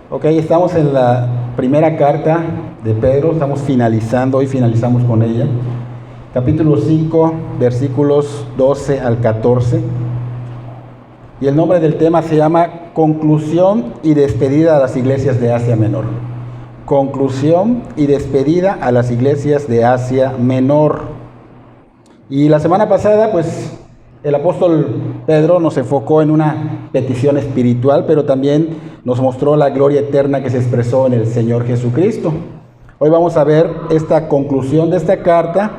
Ok, estamos en la primera carta de Pedro, estamos finalizando, hoy finalizamos con ella. Capítulo 5, versículos 12 al 14. Y el nombre del tema se llama Conclusión y despedida a las iglesias de Asia Menor. Conclusión y despedida a las iglesias de Asia Menor. Y la semana pasada, pues, el apóstol Pedro nos enfocó en una petición espiritual, pero también nos mostró la gloria eterna que se expresó en el Señor Jesucristo. Hoy vamos a ver esta conclusión de esta carta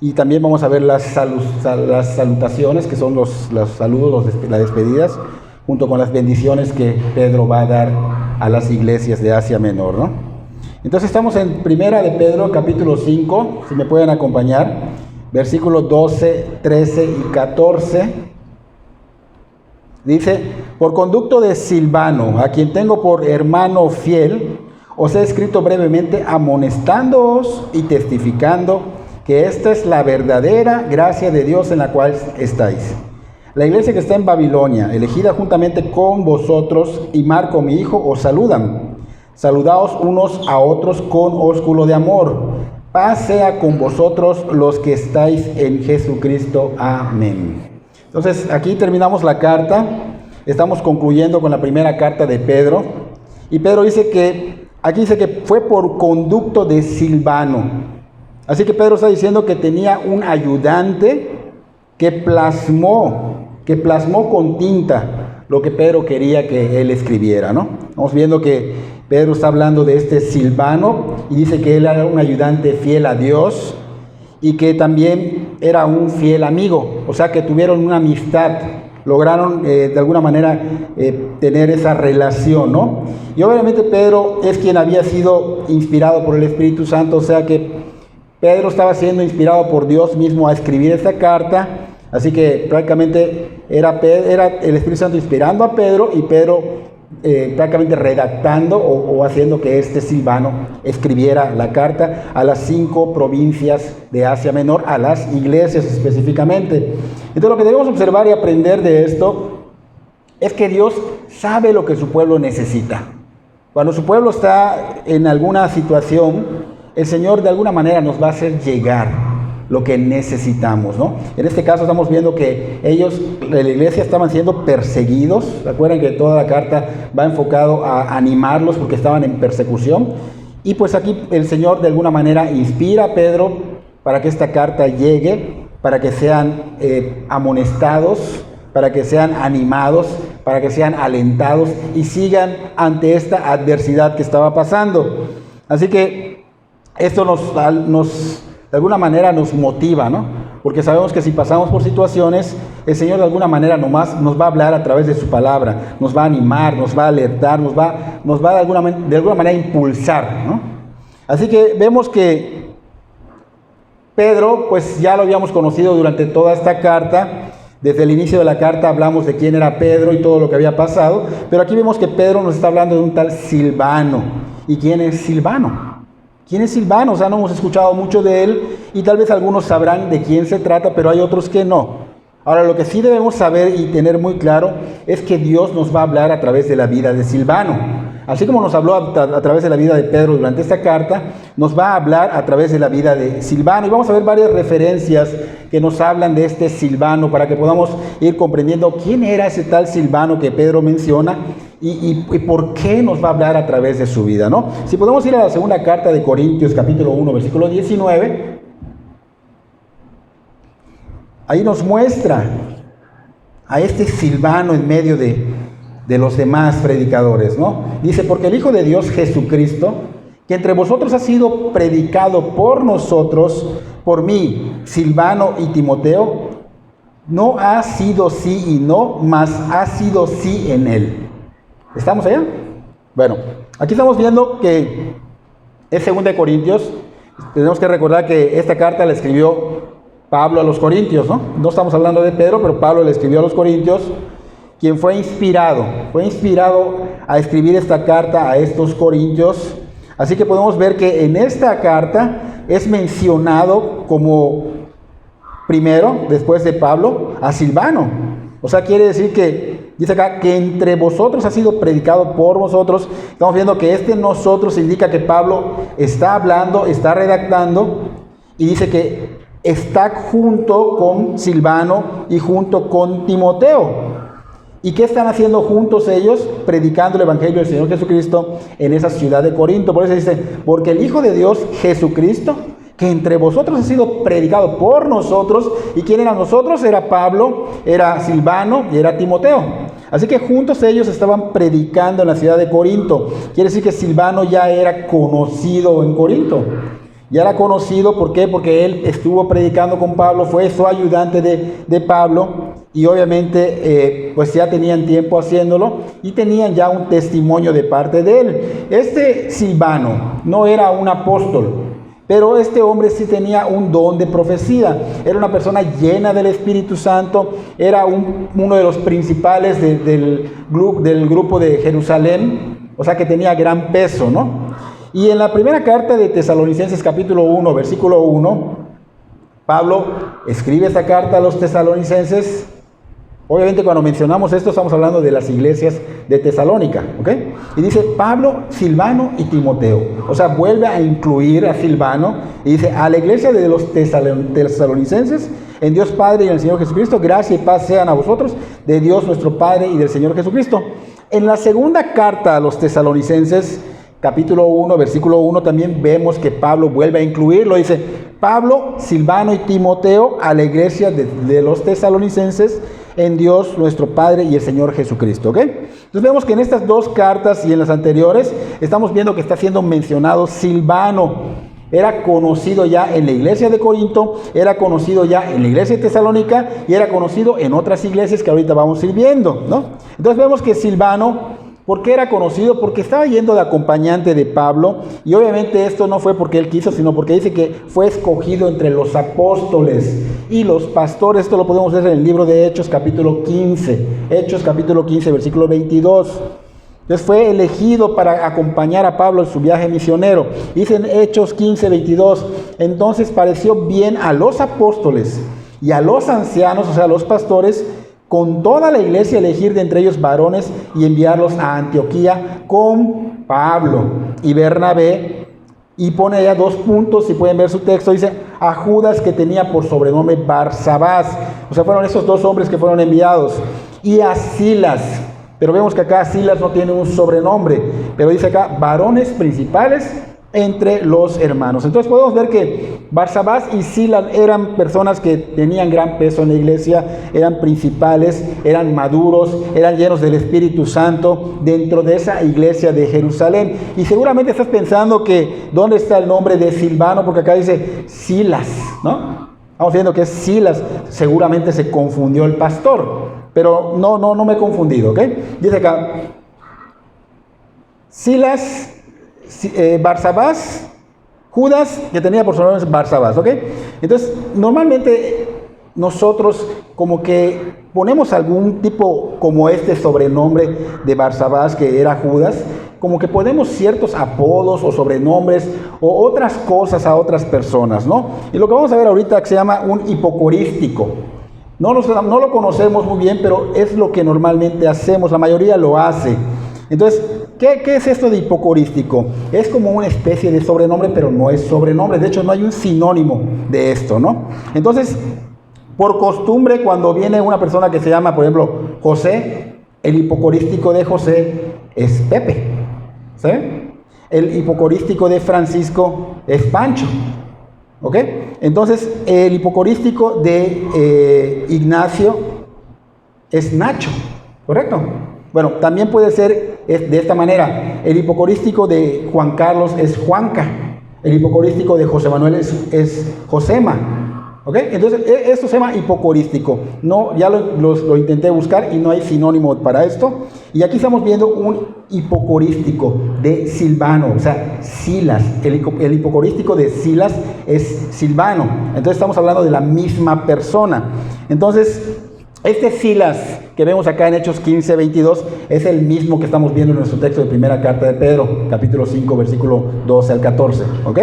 y también vamos a ver las salutaciones, que son los saludos, las despedidas, junto con las bendiciones que Pedro va a dar a las iglesias de Asia Menor, ¿no? Entonces estamos en Primera de Pedro, capítulo 5, si me pueden acompañar. Versículos 12, 13 y 14, dice: por conducto de Silvano, a quien tengo por hermano fiel, os he escrito brevemente amonestándoos y testificando que esta es la verdadera gracia de Dios en la cual estáis. La iglesia que está en Babilonia, elegida juntamente con vosotros, y Marco mi hijo, os saludan. Saludaos unos a otros con ósculo de amor. Paz sea con vosotros los que estáis en Jesucristo. Amén. Entonces, aquí terminamos la carta. Estamos concluyendo con la primera carta de Pedro. Y Pedro dice que, aquí dice que fue por conducto de Silvano. Así que Pedro está diciendo que tenía un ayudante que plasmó con tinta lo que Pedro quería que él escribiera, ¿no? Estamos viendo que Pedro está hablando de este Silvano y dice que él era un ayudante fiel a Dios y que también era un fiel amigo, o sea que tuvieron una amistad, lograron de alguna manera tener esa relación, ¿no? Y obviamente Pedro es quien había sido inspirado por el Espíritu Santo, o sea que Pedro estaba siendo inspirado por Dios mismo a escribir esta carta, así que prácticamente era el Espíritu Santo inspirando a Pedro y Pedro prácticamente redactando o haciendo que este Silvano escribiera la carta a las 5 provincias de Asia Menor, a las iglesias específicamente. Entonces lo que debemos observar y aprender de esto es que Dios sabe lo que su pueblo necesita. Cuando su pueblo está en alguna situación, el Señor de alguna manera nos va a hacer llegar lo que necesitamos, ¿no? En este caso estamos viendo que ellos, la iglesia, estaban siendo perseguidos. Recuerden que toda la carta va enfocado a animarlos porque estaban en persecución. Y pues aquí el Señor de alguna manera inspira a Pedro para que esta carta llegue, para que sean amonestados, para que sean animados, para que sean alentados y sigan ante esta adversidad que estaba pasando. Así que esto de alguna manera nos motiva, ¿no? Porque sabemos que si pasamos por situaciones, el Señor de alguna manera nomás nos va a hablar a través de su palabra, nos va a animar, nos va a alertar, nos va de alguna manera a impulsar, ¿no? Así que vemos que Pedro, pues ya lo habíamos conocido durante toda esta carta. Desde el inicio de la carta hablamos de quién era Pedro y todo lo que había pasado, pero aquí vemos que Pedro nos está hablando de un tal Silvano. ¿Y quién es Silvano? ¿Quién es Silvano? O sea, no hemos escuchado mucho de él y tal vez algunos sabrán de quién se trata, pero hay otros que no. Ahora, lo que sí debemos saber y tener muy claro es que Dios nos va a hablar a través de la vida de Silvano. Así como nos habló a través de la vida de Pedro durante esta carta, nos va a hablar a través de la vida de Silvano. Y vamos a ver varias referencias que nos hablan de este Silvano para que podamos ir comprendiendo quién era ese tal Silvano que Pedro menciona y por qué nos va a hablar a través de su vida, ¿no? Si podemos ir a la segunda carta de Corintios, capítulo 1, versículo 19, ahí nos muestra a este Silvano en medio de los demás predicadores, ¿no? Dice: porque el Hijo de Dios Jesucristo, que entre vosotros ha sido predicado por nosotros, por mí, Silvano y Timoteo, no ha sido sí y no, mas ha sido sí en él. ¿Estamos allá? Bueno, aquí estamos viendo que es 2 de Corintios. Tenemos que recordar que esta carta la escribió Pablo a los Corintios, ¿no? No estamos hablando de Pedro, pero Pablo le escribió a los Corintios, quien fue inspirado a escribir esta carta a estos Corintios. Así que podemos ver que en esta carta es mencionado como primero, después de Pablo, a Silvano. O sea, quiere decir que Dice acá que entre vosotros ha sido predicado por vosotros. Estamos viendo que nosotros indica que Pablo está hablando, está redactando, y dice que está junto con Silvano y junto con Timoteo. ¿Y qué están haciendo juntos ellos? Predicando el Evangelio del Señor Jesucristo en esa ciudad de Corinto. Por eso dice, porque el Hijo de Dios, Jesucristo, que entre vosotros ha sido predicado por nosotros. ¿Y quién eran nosotros? Era Pablo, era Silvano y era Timoteo. Así que juntos ellos estaban predicando en la ciudad de Corinto. Quiere decir que Silvano ya era conocido en Corinto. Ya era conocido, ¿por qué? Porque él estuvo predicando con Pablo, fue su ayudante de Pablo, y obviamente pues ya tenían tiempo haciéndolo y tenían ya un testimonio de parte de él. Este Silvano no era un apóstol, pero este hombre sí tenía un don de profecía. Era una persona llena del Espíritu Santo, era uno de los principales del grupo de Jerusalén, o sea que tenía gran peso, ¿no? Y en la primera carta de Tesalonicenses capítulo 1, versículo 1, Pablo escribe esta carta a los tesalonicenses. Obviamente cuando mencionamos esto estamos hablando de las iglesias de Tesalónica, ¿ok? Y dice Pablo, Silvano y Timoteo. O sea, vuelve a incluir a Silvano y dice, a la iglesia de los tesalonicenses, en Dios Padre y en el Señor Jesucristo, gracia y paz sean a vosotros, de Dios nuestro Padre y del Señor Jesucristo. En la segunda carta a los tesalonicenses, capítulo 1, versículo 1, también vemos que Pablo vuelve a incluirlo. Dice, Pablo, Silvano y Timoteo a la iglesia de los tesalonicenses en Dios nuestro Padre y el Señor Jesucristo. ¿Ok? Entonces vemos que en estas dos cartas y en las anteriores estamos viendo que está siendo mencionado Silvano. Era conocido ya en la iglesia de Corinto, era conocido ya en la iglesia de Tesalónica y era conocido en otras iglesias que ahorita vamos a ir viendo, ¿no? Entonces vemos que Silvano, ¿por qué era conocido? Porque estaba yendo de acompañante de Pablo, y obviamente esto no fue porque él quiso, sino porque dice que fue escogido entre los apóstoles y los pastores. Esto lo podemos ver en el libro de Hechos capítulo 15, Hechos capítulo 15, versículo 22. Entonces fue elegido para acompañar a Pablo en su viaje misionero. Dice en Hechos 15, 22, entonces pareció bien a los apóstoles y a los ancianos, o sea, a los pastores, con toda la iglesia elegir de entre ellos varones y enviarlos a Antioquía con Pablo y Bernabé. Y pone allá 2 puntos, si pueden ver su texto, dice a Judas, que tenía por sobrenombre Barsabás. O sea, fueron esos 2 hombres que fueron enviados. Y a Silas, pero vemos que acá Silas no tiene un sobrenombre, pero dice acá varones principales entre los hermanos. Entonces podemos ver que Barsabás y Silas eran personas que tenían gran peso en la iglesia, eran principales, eran maduros, eran llenos del Espíritu Santo dentro de esa iglesia de Jerusalén. Y seguramente estás pensando que ¿dónde está el nombre de Silvano? Porque acá dice Silas, ¿no? Estamos viendo que es Silas, seguramente se confundió el pastor, pero no me he confundido, ¿ok? Dice acá Silas, Barsabás, Judas, que tenía por sobrenombre Barsabás, ¿ok? Entonces, normalmente nosotros como que ponemos algún tipo como este sobrenombre de Barsabás, que era Judas, como que ponemos ciertos apodos o sobrenombres o otras cosas a otras personas, ¿no? Y lo que vamos a ver ahorita que se llama un hipocorístico. No lo conocemos muy bien, pero es lo que normalmente hacemos, la mayoría lo hace. Entonces, ¿qué es esto de hipocorístico? Es como una especie de sobrenombre, pero no es sobrenombre. De hecho, no hay un sinónimo de esto, ¿no? Entonces, por costumbre, cuando viene una persona que se llama, por ejemplo, José, el hipocorístico de José es Pepe, ¿sí? El hipocorístico de Francisco es Pancho, ¿ok? Entonces, el hipocorístico de Ignacio es Nacho, ¿correcto? Bueno, también puede ser de esta manera. El hipocorístico de Juan Carlos es Juanca. El hipocorístico de José Manuel es Josema. ¿Ok? Entonces, esto se llama hipocorístico. No, ya lo intenté buscar y no hay sinónimo para esto. Y aquí estamos viendo un hipocorístico de Silvano, o sea, Silas. El hipocorístico de Silas es Silvano. Entonces, estamos hablando de la misma persona. Entonces, este Silas que vemos acá en Hechos 15, 22 es el mismo que estamos viendo en nuestro texto de primera carta de Pedro, capítulo 5, versículo 12 al 14, ¿ok?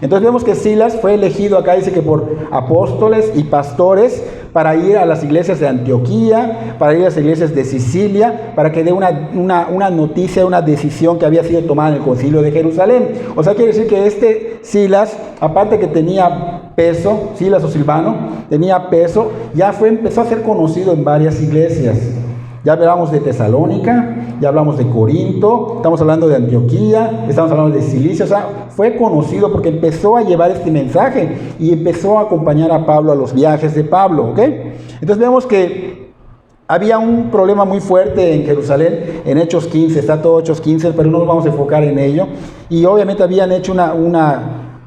Entonces vemos que Silas fue elegido acá, dice que por apóstoles y pastores, para ir a las iglesias de Antioquía, para ir a las iglesias de Sicilia, para que dé una noticia, una decisión que había sido tomada en el concilio de Jerusalén. O sea, quiere decir que Silas, aparte que tenía peso, Silas o Silvano, tenía peso, ya empezó a ser conocido en varias iglesias. Ya hablamos de Tesalónica, ya hablamos de Corinto, estamos hablando de Antioquía, estamos hablando de Cilicia. O sea, fue conocido porque empezó a llevar este mensaje y empezó a acompañar a Pablo a los viajes de Pablo, ¿ok? Entonces vemos que había un problema muy fuerte en Jerusalén, en Hechos 15, está todo Hechos 15, pero no nos vamos a enfocar en ello. Y obviamente habían hecho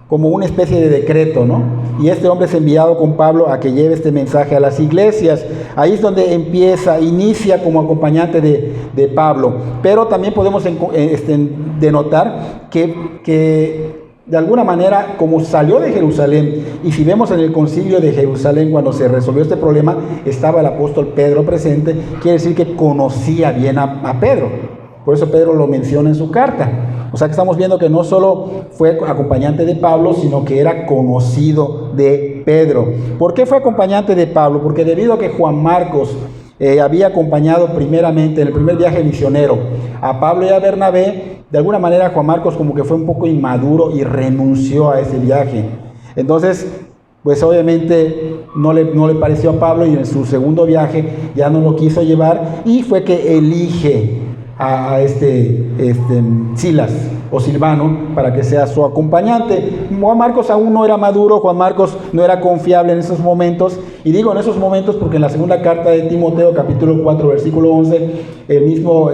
como una especie de decreto, ¿no? Y este hombre es enviado con Pablo a que lleve este mensaje a las iglesias. Ahí es donde inicia como acompañante de Pablo. Pero también podemos denotar que de alguna manera, como salió de Jerusalén, y si vemos en el concilio de Jerusalén, cuando se resolvió este problema, estaba el apóstol Pedro presente, quiere decir que conocía bien a Pedro. Por eso Pedro lo menciona en su carta. O sea que estamos viendo que no solo fue acompañante de Pablo, sino que era conocido de Pedro. ¿Por qué fue acompañante de Pablo? Porque debido a que Juan Marcos había acompañado primeramente en el primer viaje misionero a Pablo y a Bernabé, de alguna manera Juan Marcos como que fue un poco inmaduro y renunció a ese viaje. Entonces, pues obviamente no le pareció a Pablo y en su segundo viaje ya no lo quiso llevar y fue que elige a Silas o Silvano para que sea su acompañante. Juan Marcos aún no era maduro, Juan Marcos no era confiable en esos momentos, y digo en esos momentos porque en la segunda carta de Timoteo, capítulo 4, versículo 11, el mismo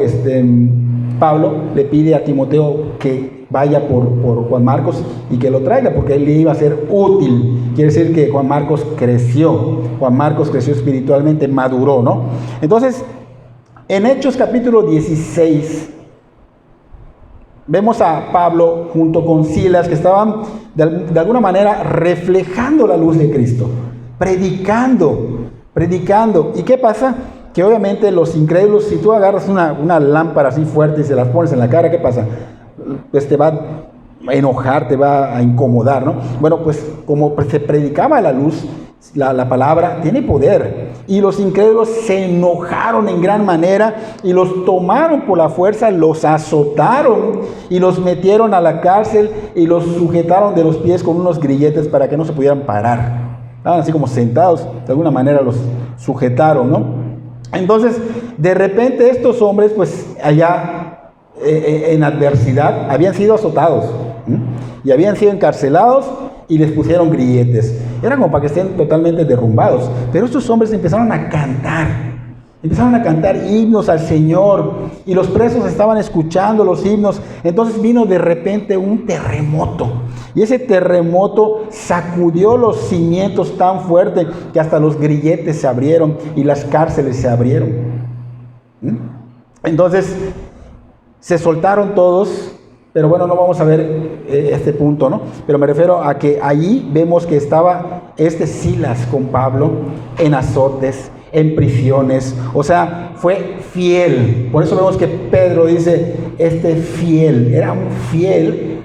Pablo le pide a Timoteo que vaya por Juan Marcos y que lo traiga porque él le iba a ser útil. Quiere decir que Juan Marcos creció espiritualmente, maduró, ¿no? Entonces, en Hechos capítulo 16, vemos a Pablo junto con Silas que estaban de alguna manera reflejando la luz de Cristo, predicando. ¿Y qué pasa? Que obviamente los incrédulos, si tú agarras una lámpara así fuerte y se las pones en la cara, ¿qué pasa? Pues te va a enojar, te va a incomodar, ¿no? Bueno, pues como se predicaba la luz, la palabra tiene poder, y los incrédulos se enojaron en gran manera y los tomaron por la fuerza, los azotaron y los metieron a la cárcel y los sujetaron de los pies con unos grilletes para que no se pudieran parar. Estaban así como sentados, de alguna manera los sujetaron, ¿no? Entonces, de repente estos hombres, pues allá en adversidad, habían sido azotados, ¿sí? Y habían sido encarcelados y les pusieron grilletes. Era como para que estén totalmente derrumbados. Pero estos hombres empezaron a cantar himnos al Señor, y los presos estaban escuchando los himnos. Entonces vino de repente un terremoto, y ese terremoto sacudió los cimientos tan fuerte que hasta los grilletes se abrieron y las cárceles se abrieron. Entonces se soltaron todos. Pero bueno, no vamos a ver este punto, ¿no? Pero me refiero a que allí vemos que estaba Silas con Pablo en azotes, en prisiones. O sea, fue fiel. Por eso vemos que Pedro dice, fiel, era un fiel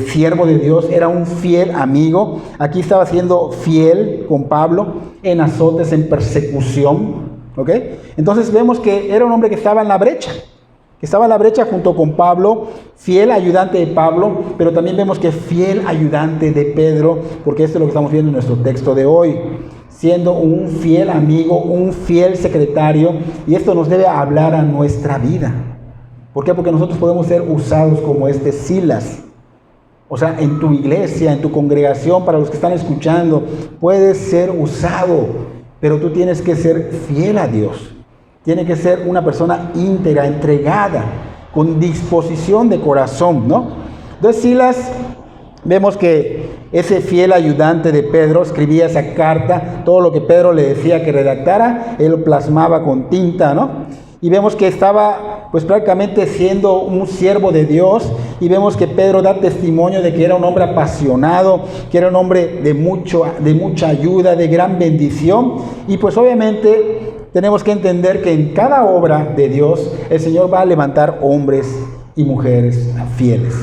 siervo de Dios, era un fiel amigo. Aquí estaba siendo fiel con Pablo en azotes, en persecución, ¿ok? Entonces vemos que era un hombre que estaba en la brecha. Junto con Pablo, fiel ayudante de Pablo, pero también vemos que fiel ayudante de Pedro, porque esto es lo que estamos viendo en nuestro texto de hoy, siendo un fiel amigo, un fiel secretario, y esto nos debe hablar a nuestra vida. ¿Por qué? Porque nosotros podemos ser usados como Silas. O sea, en tu iglesia, en tu congregación, para los que están escuchando, puedes ser usado, pero tú tienes que ser fiel a Dios. Tiene que ser una persona íntegra, entregada, con disposición de corazón, ¿no? Entonces Silas, vemos que ese fiel ayudante de Pedro escribía esa carta, todo lo que Pedro le decía que redactara, él lo plasmaba con tinta, ¿no? Y vemos que estaba pues prácticamente siendo un siervo de Dios, y vemos que Pedro da testimonio de que era un hombre apasionado, que era un hombre de mucha ayuda, de gran bendición. Y pues obviamente tenemos que entender que en cada obra de Dios el Señor va a levantar hombres y mujeres fieles.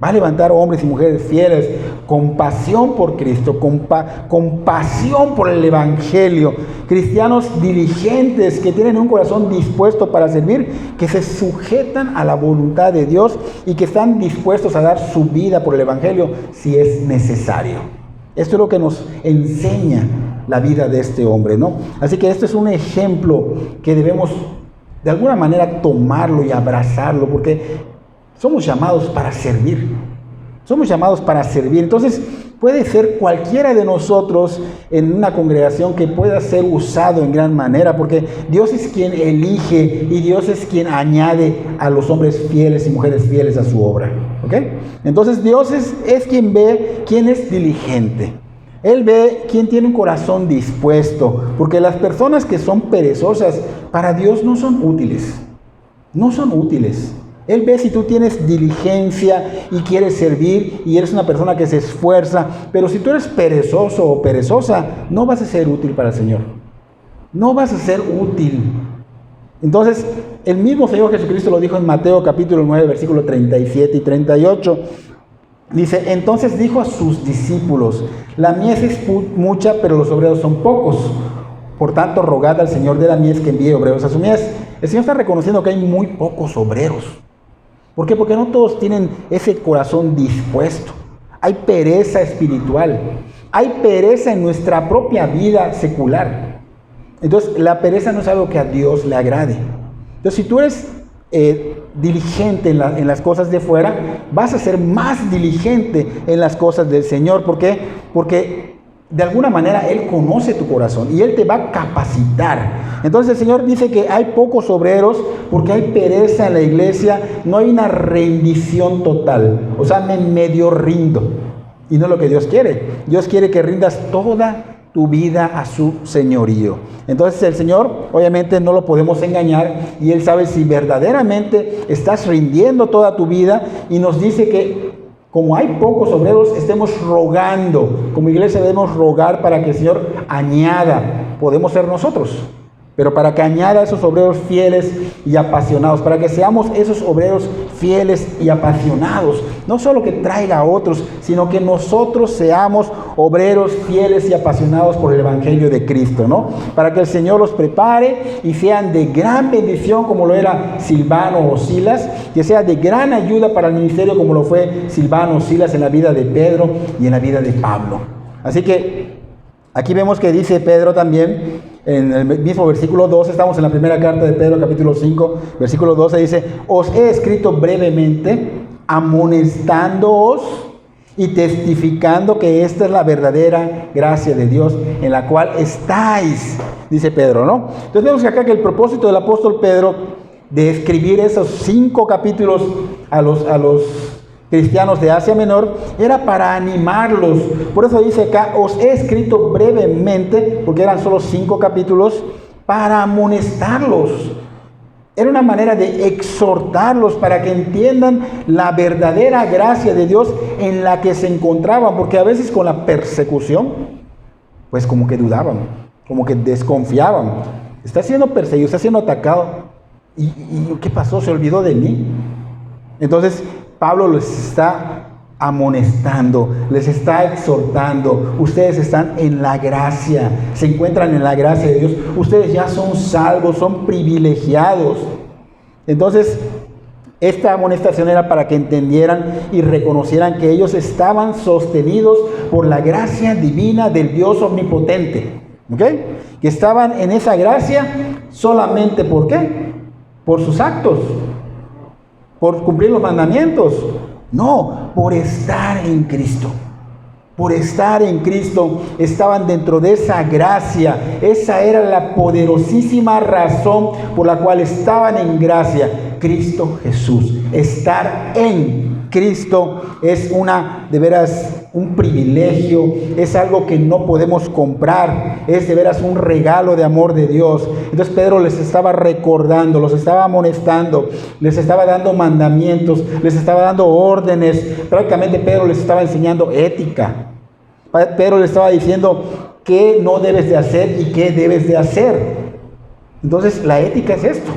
Va a levantar hombres y mujeres fieles, con pasión por Cristo, con pasión por el Evangelio. Cristianos diligentes que tienen un corazón dispuesto para servir, que se sujetan a la voluntad de Dios y que están dispuestos a dar su vida por el Evangelio si es necesario. Esto es lo que nos enseña la vida de este hombre, ¿no? Así que este es un ejemplo que debemos de alguna manera tomarlo y abrazarlo, porque somos llamados para servir. Somos llamados para servir. Entonces, puede ser cualquiera de nosotros en una congregación que pueda ser usado en gran manera, porque Dios es quien elige y Dios es quien añade a los hombres fieles y mujeres fieles a su obra. ¿Ok? Entonces, Dios es quien ve quién es diligente. Él ve quién tiene un corazón dispuesto, porque las personas que son perezosas para Dios no son útiles. No son útiles. Él ve si tú tienes diligencia y quieres servir y eres una persona que se esfuerza, pero si tú eres perezoso o perezosa, no vas a ser útil para el Señor. No vas a ser útil. Entonces, el mismo Señor Jesucristo lo dijo en Mateo capítulo 9, versículos 37 y 38. Dice, entonces dijo a sus discípulos, la mies es mucha, pero los obreros son pocos. Por tanto, rogad al Señor de la mies que envíe obreros a su mies. El Señor está reconociendo que hay muy pocos obreros. ¿Por qué? Porque no todos tienen ese corazón dispuesto. Hay pereza espiritual. Hay pereza en nuestra propia vida secular. Entonces, la pereza no es algo que a Dios le agrade. Entonces, si tú eres diligente en las cosas de fuera, vas a ser más diligente en las cosas del Señor. ¿Por qué? Porque de alguna manera Él conoce tu corazón y Él te va a capacitar. Entonces el Señor dice que hay pocos obreros porque hay pereza en la iglesia, no hay una rendición total. O sea, me medio rindo. Y no es lo que Dios quiere. Dios quiere que rindas toda tu vida a su señorío. Entonces el Señor obviamente no lo podemos engañar y Él sabe si verdaderamente estás rindiendo toda tu vida, y nos dice que como hay pocos obreros, estemos rogando. Como iglesia debemos rogar para que el Señor añada. Podemos ser nosotros, pero para que añada esos obreros fieles y apasionados, para que seamos esos obreros fieles y apasionados. No solo que traiga a otros, sino que nosotros seamos obreros fieles y apasionados por el Evangelio de Cristo, ¿no? Para que el Señor los prepare y sean de gran bendición como lo era Silvano o Silas, que sea de gran ayuda para el ministerio como lo fue Silvano o Silas en la vida de Pedro y en la vida de Pablo. Así que aquí vemos que dice Pedro también, en el mismo versículo 12, estamos en la primera carta de Pedro, capítulo 5, versículo 12, dice, os he escrito brevemente, amonestándoos y testificando que esta es la verdadera gracia de Dios en la cual estáis, dice Pedro, ¿no? Entonces vemos que acá que el propósito del apóstol Pedro de escribir esos 5 capítulos a los cristianos de Asia Menor era para animarlos. Por eso dice acá, os he escrito brevemente, porque eran solo 5 capítulos, para amonestarlos. Era una manera de exhortarlos para que entiendan la verdadera gracia de Dios en la que se encontraban, porque a veces con la persecución, pues como que dudaban, como que desconfiaban. Está siendo perseguido, está siendo atacado. ¿Y qué pasó? ¿Se olvidó de mí? Entonces Pablo les está amonestando, les está exhortando. Ustedes están en la gracia, se encuentran en la gracia de Dios. Ustedes ya son salvos, son privilegiados. Entonces, esta amonestación era para que entendieran y reconocieran que ellos estaban sostenidos por la gracia divina del Dios omnipotente. ¿Ok? Que estaban en esa gracia solamente ¿por qué? Por sus actos, por cumplir los mandamientos. No, por estar en Cristo. Por estar en Cristo estaban dentro de esa gracia. Esa era la poderosísima razón por la cual estaban en gracia. Cristo Jesús. Estar en Cristo es de veras un privilegio, es algo que no podemos comprar, es de veras un regalo de amor de Dios. Entonces Pedro les estaba recordando, los estaba amonestando, les estaba dando mandamientos, les estaba dando órdenes. Prácticamente Pedro les estaba enseñando ética. Pedro les estaba diciendo qué no debes de hacer y qué debes de hacer. Entonces la ética es esto.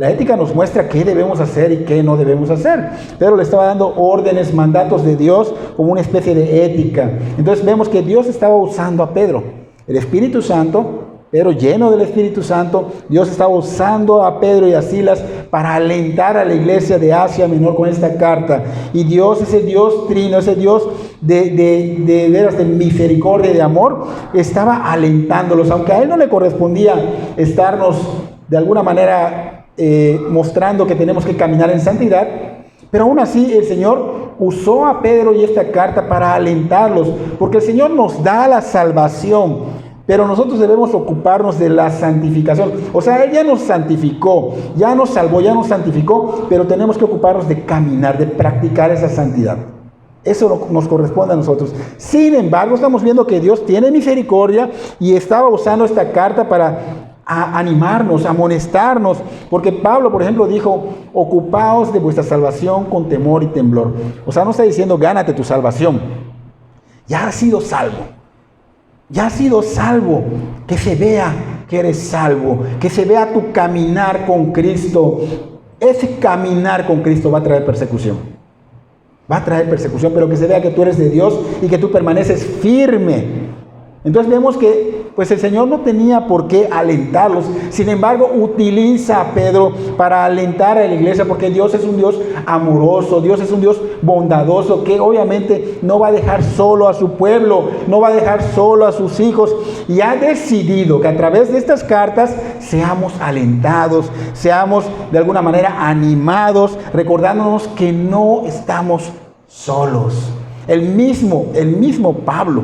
La ética nos muestra qué debemos hacer y qué no debemos hacer. Pedro le estaba dando órdenes, mandatos de Dios como una especie de ética. Entonces vemos que Dios estaba usando a Pedro. El Espíritu Santo, Pedro lleno del Espíritu Santo, Dios estaba usando a Pedro y a Silas para alentar a la iglesia de Asia Menor con esta carta. Y Dios, ese Dios trino, ese Dios de veras de misericordia y de amor, estaba alentándolos. Aunque a Él no le correspondía estarnos de alguna manera mostrando que tenemos que caminar en santidad, pero aún así el Señor usó a Pedro y esta carta para alentarlos, porque el Señor nos da la salvación, pero nosotros debemos ocuparnos de la santificación. O sea, Él ya nos santificó, ya nos salvó, ya nos santificó, pero tenemos que ocuparnos de caminar, de practicar esa santidad. Eso nos corresponde a nosotros. Sin embargo, estamos viendo que Dios tiene misericordia y estaba usando esta carta para animarnos, amonestarnos, porque Pablo, por ejemplo, dijo: ocupaos de vuestra salvación con temor y temblor. O sea, no está diciendo gánate tu salvación. Ya has sido salvo. Ya has sido salvo. Que se vea que eres salvo, que se vea tu caminar con Cristo. Ese caminar con Cristo va a traer persecución. Va a traer persecución, pero que se vea que tú eres de Dios y que tú permaneces firme. Entonces vemos que pues el Señor no tenía por qué alentarlos. Sin embargo, utiliza a Pedro para alentar a la iglesia, porque Dios es un Dios amoroso, Dios es un Dios bondadoso, que obviamente no va a dejar solo a su pueblo, no va a dejar solo a sus hijos, y ha decidido que a través de estas cartas seamos alentados, seamos de alguna manera animados, recordándonos que no estamos solos. El mismo Pablo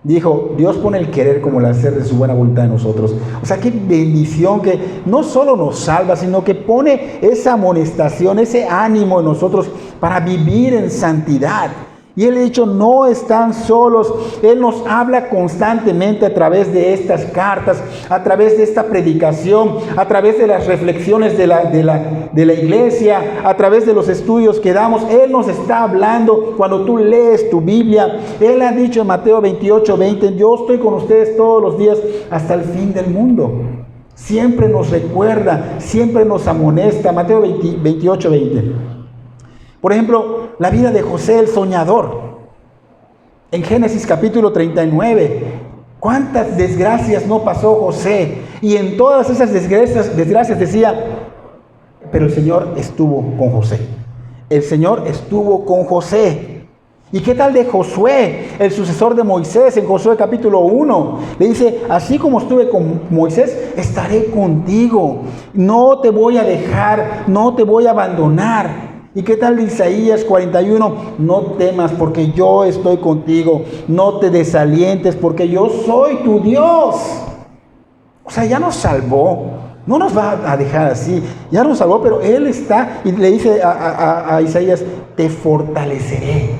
dijo: Dios pone el querer como el hacer de su buena voluntad en nosotros. O sea, qué bendición que no solo nos salva, sino que pone esa amonestación, ese ánimo en nosotros para vivir en santidad. Y Él ha dicho: no están solos. Él nos habla constantemente a través de estas cartas, a través de esta predicación, a través de las reflexiones de la iglesia, a través de los estudios que damos. Él nos está hablando cuando tú lees tu Biblia. Él ha dicho en Mateo 28:20: yo estoy con ustedes todos los días hasta el fin del mundo. Siempre nos recuerda, siempre nos amonesta. Mateo 28:20. Por ejemplo, la vida de José el soñador. En Génesis capítulo 39, ¿cuántas desgracias no pasó José? Y en todas esas desgracias decía: pero el Señor estuvo con José. El Señor estuvo con José. ¿Y qué tal de Josué, el sucesor de Moisés? En Josué capítulo 1, le dice: así como estuve con Moisés, estaré contigo. No te voy a dejar, no te voy a abandonar. ¿Y qué tal de Isaías 41? No temas, porque yo estoy contigo. No te desalientes, porque yo soy tu Dios. O sea, ya nos salvó. No nos va a dejar así. Ya nos salvó, pero Él está, y le dice a Isaías: te fortaleceré,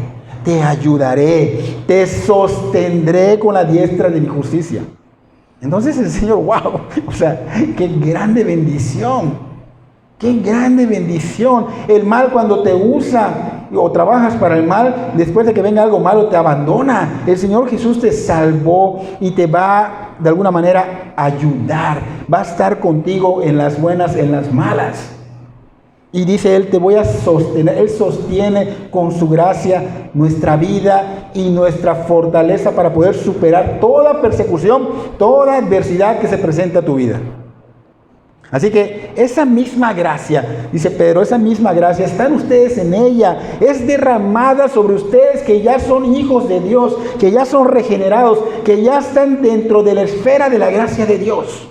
te ayudaré, te sostendré con la diestra de mi justicia. Entonces el Señor, wow, o sea, qué grande bendición. ¡Qué grande bendición! El mal, cuando te usa o trabajas para el mal, después de que venga algo malo, te abandona. El Señor Jesús te salvó y te va de alguna manera a ayudar. Va a estar contigo en las buenas, en las malas. Y dice Él: te voy a sostener. Él sostiene con su gracia nuestra vida y nuestra fortaleza para poder superar toda persecución, toda adversidad que se presenta a tu vida. Así que esa misma gracia, dice Pedro, esa misma gracia, están ustedes en ella, es derramada sobre ustedes que ya son hijos de Dios, que ya son regenerados, que ya están dentro de la esfera de la gracia de Dios.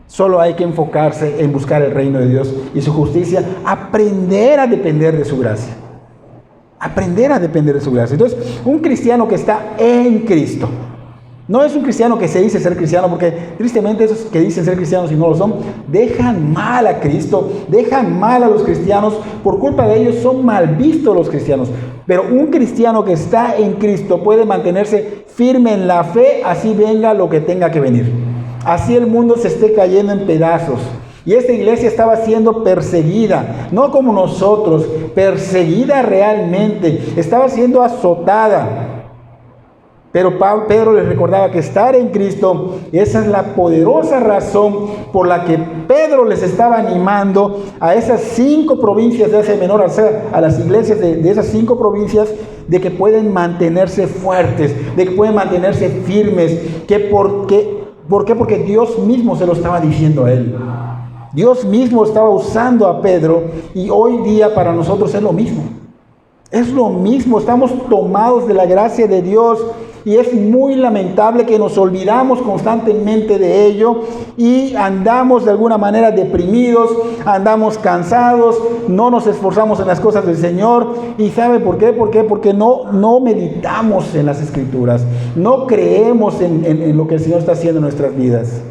Solo hay que enfocarse en buscar el reino de Dios y su justicia, aprender a depender de su gracia. Aprender a depender de su gracia. Entonces, un cristiano que está en Cristo, no es un cristiano que se dice ser cristiano, porque tristemente esos que dicen ser cristianos y no lo son, dejan mal a Cristo, dejan mal a los cristianos. Por culpa de ellos son mal vistos los cristianos. Pero un cristiano que está en Cristo puede mantenerse firme en la fe, así venga lo que tenga que venir. Así el mundo se esté cayendo en pedazos. Y esta iglesia estaba siendo perseguida, no como nosotros, perseguida realmente. Estaba siendo azotada. Pero Pedro les recordaba que estar en Cristo, esa es la poderosa razón por la que Pedro les estaba animando a esas 5 provincias de Asia Menor, o sea, a las iglesias de esas 5 provincias, de que pueden mantenerse fuertes, de que pueden mantenerse firmes. ¿Por qué? Porque Dios mismo se lo estaba diciendo a él. Dios mismo estaba usando a Pedro, y hoy día para nosotros es lo mismo. Es lo mismo, estamos tomados de la gracia de Dios, y es muy lamentable que nos olvidamos constantemente de ello y andamos de alguna manera deprimidos, andamos cansados, no nos esforzamos en las cosas del Señor. ¿Y sabe por qué? Porque no meditamos en las Escrituras, no creemos en lo que el Señor está haciendo en nuestras vidas.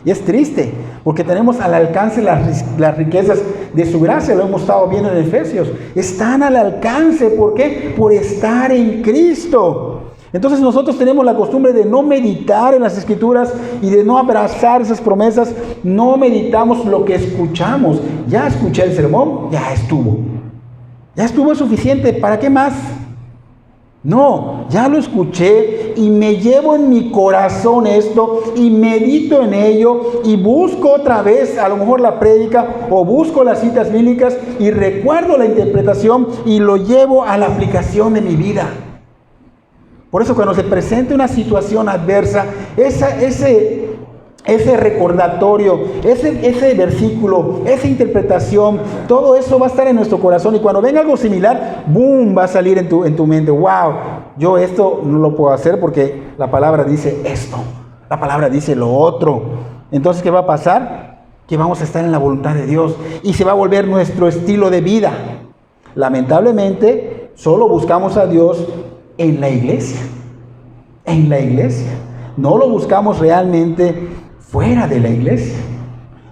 Y es triste, porque tenemos al alcance las riquezas de su gracia, lo hemos estado viendo en Efesios. Están al alcance, ¿por qué? Por estar en Cristo. Entonces nosotros tenemos la costumbre de no meditar en las Escrituras y de no abrazar esas promesas. No meditamos lo que escuchamos. Ya escuché el sermón, ya estuvo. Ya estuvo suficiente, ¿para qué más? No, ya lo escuché y me llevo en mi corazón esto y medito en ello y busco otra vez a lo mejor la prédica o busco las citas bíblicas y recuerdo la interpretación y lo llevo a la aplicación de mi vida. Por eso cuando se presente una situación adversa, ese recordatorio, ese versículo, esa interpretación, todo eso va a estar en nuestro corazón, y cuando venga algo similar, ¡boom!, va a salir en tu mente. ¡Wow! Yo esto no lo puedo hacer porque la palabra dice esto, la palabra dice lo otro. Entonces, ¿qué va a pasar? Que vamos a estar en la voluntad de Dios y se va a volver nuestro estilo de vida. Lamentablemente, solo buscamos a Dios en la iglesia. En la iglesia. No lo buscamos realmente fuera de la iglesia.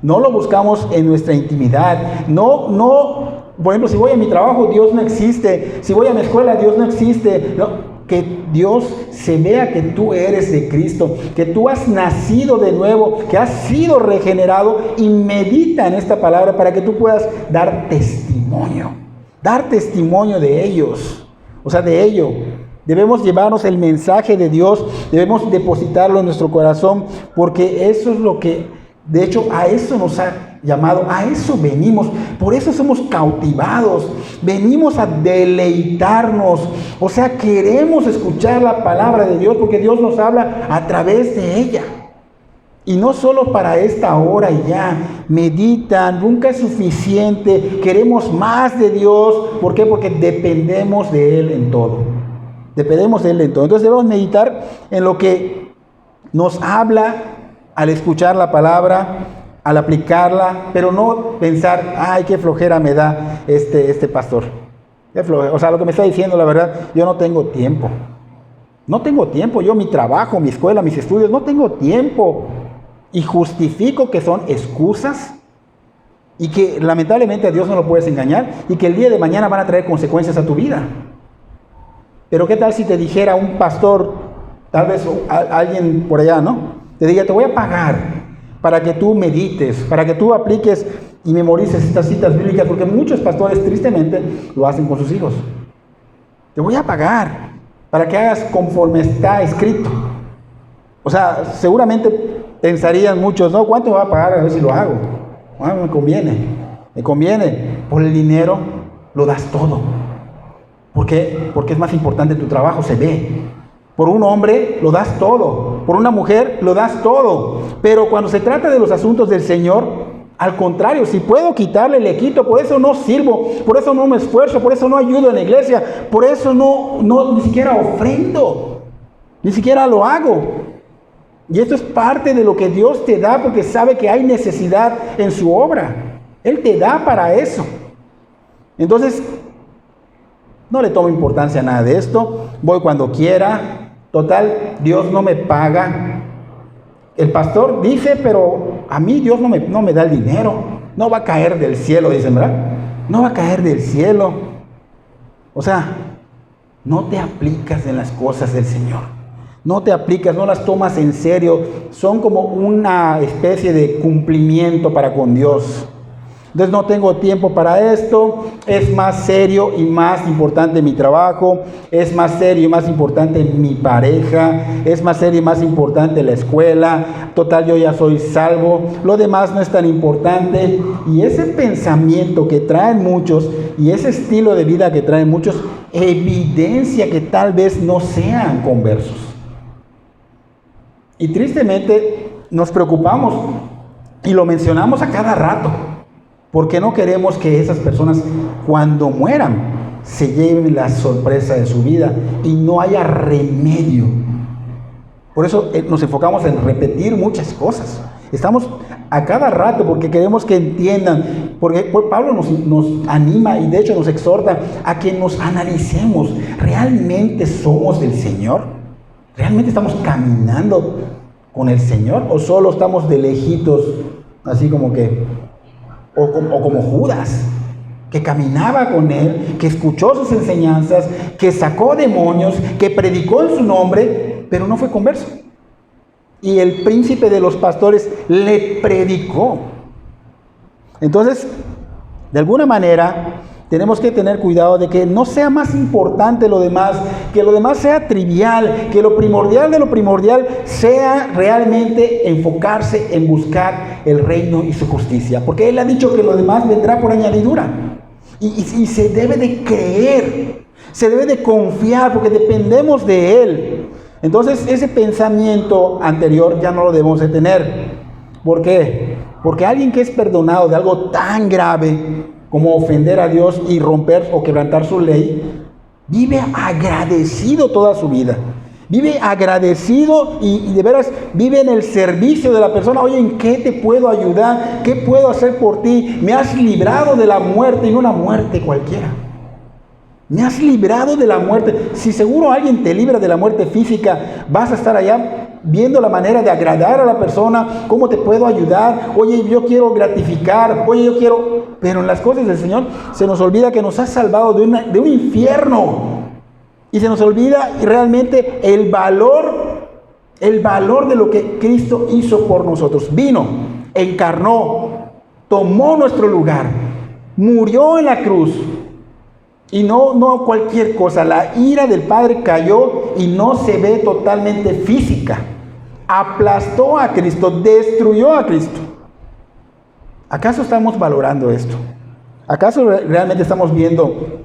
No lo buscamos en nuestra intimidad. Por ejemplo, si voy a mi trabajo, Dios no existe. Si voy a mi escuela, Dios no existe. No, que Dios se vea que tú eres de Cristo, que tú has nacido de nuevo, que has sido regenerado, y medita en esta palabra para que tú puedas dar testimonio de ellos, o sea, de ello. Debemos llevarnos el mensaje de Dios, debemos depositarlo en nuestro corazón, porque eso es lo que, de hecho, a eso nos ha llamado, a eso venimos, por eso somos cautivados, venimos a deleitarnos, o sea, queremos escuchar la palabra de Dios, porque Dios nos habla a través de ella. Y no solo para esta hora y ya, meditan, nunca es suficiente, queremos más de Dios. ¿Por qué? Porque dependemos de Él en todo. Dependemos de Él en todo. Entonces debemos meditar en lo que nos habla al escuchar la palabra, al aplicarla, pero no pensar, ay, qué flojera me da este pastor. Qué flojera. O sea, lo que me está diciendo, la verdad, yo no tengo tiempo. No tengo tiempo. Yo mi trabajo, mi escuela, mis estudios, no tengo tiempo. Y justifico que son excusas y que lamentablemente a Dios no lo puedes engañar y que el día de mañana van a traer consecuencias a tu vida. Pero ¿qué tal si te dijera un pastor, tal vez alguien por allá, ¿no? Te diga, te voy a pagar para que tú medites, para que tú apliques y memorices estas citas bíblicas, porque muchos pastores tristemente lo hacen con sus hijos. Te voy a pagar para que hagas conforme está escrito. O sea, seguramente pensarían muchos, ¿no? ¿Cuánto me va a pagar a ver si lo hago? Ah, me conviene. Por el dinero lo das todo. ¿Por qué? Porque es más importante tu trabajo, se ve. Por un hombre lo das todo, por una mujer lo das todo. Pero cuando se trata de los asuntos del Señor, al contrario, si puedo quitarle, le quito. Por eso no sirvo, por eso no me esfuerzo, por eso no ayudo en la iglesia, por eso ni siquiera ofrendo, ni siquiera lo hago. Y esto es parte de lo que Dios te da, porque sabe que hay necesidad en su obra. Él te da para eso. Entonces, no le tomo importancia a nada de esto. Voy cuando quiera. Total, Dios no me paga. El pastor dice, pero a mí Dios no me da el dinero. No va a caer del cielo, dicen, ¿verdad? No va a caer del cielo. O sea, no te aplicas en las cosas del Señor. No te aplicas, no las tomas en serio. Son como una especie de cumplimiento para con Dios. entonces no tengo tiempo para esto, es más serio y más importante mi trabajo, es más serio y más importante mi pareja, es más serio y más importante la escuela, total yo ya soy salvo, lo demás no es tan importante. Y ese pensamiento que traen muchos y ese estilo de vida que traen muchos evidencia que tal vez no sean conversos. Y tristemente nos preocupamos y lo mencionamos a cada rato, porque no queremos que esas personas cuando mueran se lleven la sorpresa de su vida y no haya remedio. Por eso nos enfocamos en repetir muchas cosas. Estamos a cada rato porque queremos que entiendan, porque Pablo nos anima y de hecho nos exhorta a que nos analicemos. ¿Realmente somos del Señor? ¿Realmente estamos caminando con el Señor? ¿O solo estamos de lejitos, así como que, o como Judas, que caminaba con Él, que escuchó sus enseñanzas, que sacó demonios, que predicó en su nombre, pero no fue converso? Y el príncipe de los pastores le predicó. Entonces, de alguna manera, tenemos que tener cuidado de que no sea más importante lo demás, que lo demás sea trivial, que lo primordial de lo primordial sea realmente enfocarse en buscar el reino y su justicia. Porque Él ha dicho que lo demás vendrá por añadidura. Y se debe de creer, se debe de confiar, porque dependemos de Él. Entonces, ese pensamiento anterior ya no lo debemos de tener. ¿Por qué? Porque alguien que es perdonado de algo tan grave como ofender a Dios y romper o quebrantar su ley, vive agradecido toda su vida. Vive agradecido y de veras vive en el servicio de la persona. Oye, ¿en qué te puedo ayudar? ¿Qué puedo hacer por ti? Me has librado de la muerte, y no una muerte cualquiera. Me has librado de la muerte. Si seguro alguien te libra de la muerte física, vas a estar allá viendo la manera de agradar a la persona. ¿Cómo te puedo ayudar? Oye, yo quiero gratificar. Oye, yo quiero... Pero en las cosas del Señor se nos olvida que nos ha salvado de un infierno. Y se nos olvida realmente el valor de lo que Cristo hizo por nosotros. Vino, encarnó, tomó nuestro lugar, murió en la cruz. Y no cualquier cosa. La ira del Padre cayó y no se ve totalmente física. Aplastó a Cristo, destruyó a Cristo. ¿Acaso estamos valorando esto? ¿Acaso realmente estamos viendo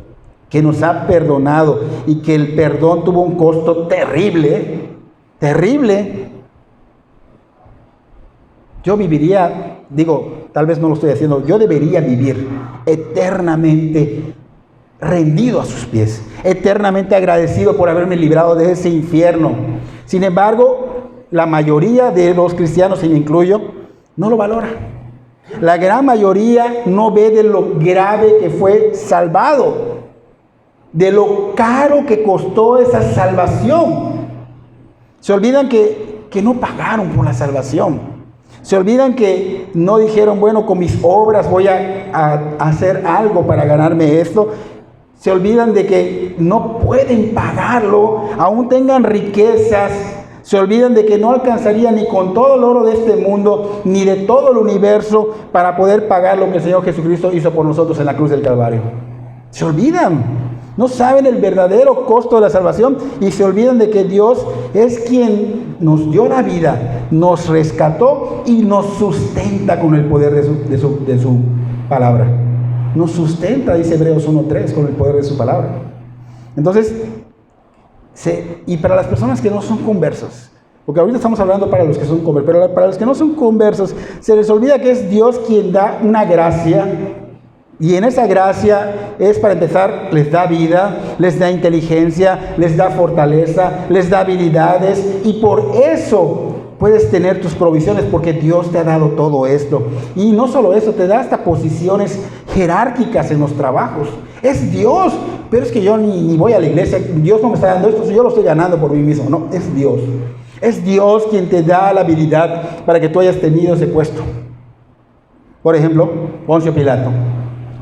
que nos ha perdonado y que el perdón tuvo un costo terrible? Terrible. Yo viviría, tal vez no lo estoy haciendo, yo debería vivir eternamente rendido a sus pies, eternamente agradecido por haberme librado de ese infierno. Sin embargo, la mayoría de los cristianos, y me incluyo, no lo valora. La gran mayoría no ve de lo grave que fue salvado, de lo caro que costó esa salvación. Se olvidan que no pagaron por la salvación. Se olvidan que no dijeron, bueno, con mis obras voy a hacer algo para ganarme esto. Se olvidan de que no pueden pagarlo, aún tengan riquezas. Se olvidan de que no alcanzarían ni con todo el oro de este mundo, ni de todo el universo, para poder pagar lo que el Señor Jesucristo hizo por nosotros en la cruz del Calvario. Se olvidan. No saben el verdadero costo de la salvación y se olvidan de que Dios es quien nos dio la vida, nos rescató y nos sustenta con el poder de su palabra. Nos sustenta, dice Hebreos 1:3, con el poder de su palabra. Entonces, y para las personas que no son conversos, porque ahorita estamos hablando para los que son conversos, pero para los que no son conversos, se les olvida que es Dios quien da una gracia, y en esa gracia es, para empezar, les da vida, les da inteligencia, les da fortaleza, les da habilidades, y por eso puedes tener tus provisiones, porque Dios te ha dado todo esto. Y no solo eso, te da hasta posiciones jerárquicas en los trabajos. Es Dios, pero es que yo ni voy a la iglesia, Dios no me está dando esto, yo lo estoy ganando por mí mismo. No, es Dios. Es Dios quien te da la habilidad para que tú hayas tenido ese puesto. Por ejemplo, Poncio Pilato.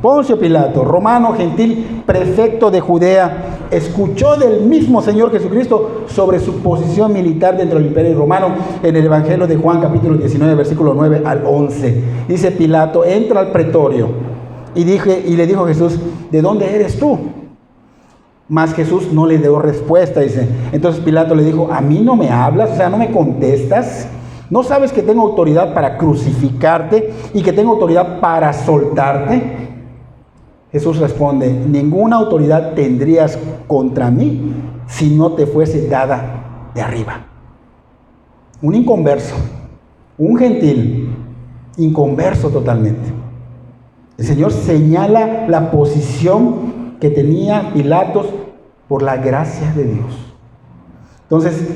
Poncio Pilato, romano, gentil, prefecto de Judea, escuchó del mismo Señor Jesucristo sobre su posición militar dentro del imperio romano en el Evangelio de Juan capítulo 19, versículo 9 al 11. Dice Pilato, entra al pretorio y le dijo a Jesús, ¿de dónde eres tú? Mas Jesús no le dio respuesta, dice. Entonces Pilato le dijo, ¿a mí no me hablas? O sea, ¿no me contestas? ¿No sabes que tengo autoridad para crucificarte y que tengo autoridad para soltarte? Jesús responde, ninguna autoridad tendrías contra mí si no te fuese dada de arriba. Un inconverso, un gentil, inconverso totalmente. El Señor señala la posición que tenía Pilatos por la gracia de Dios. Entonces,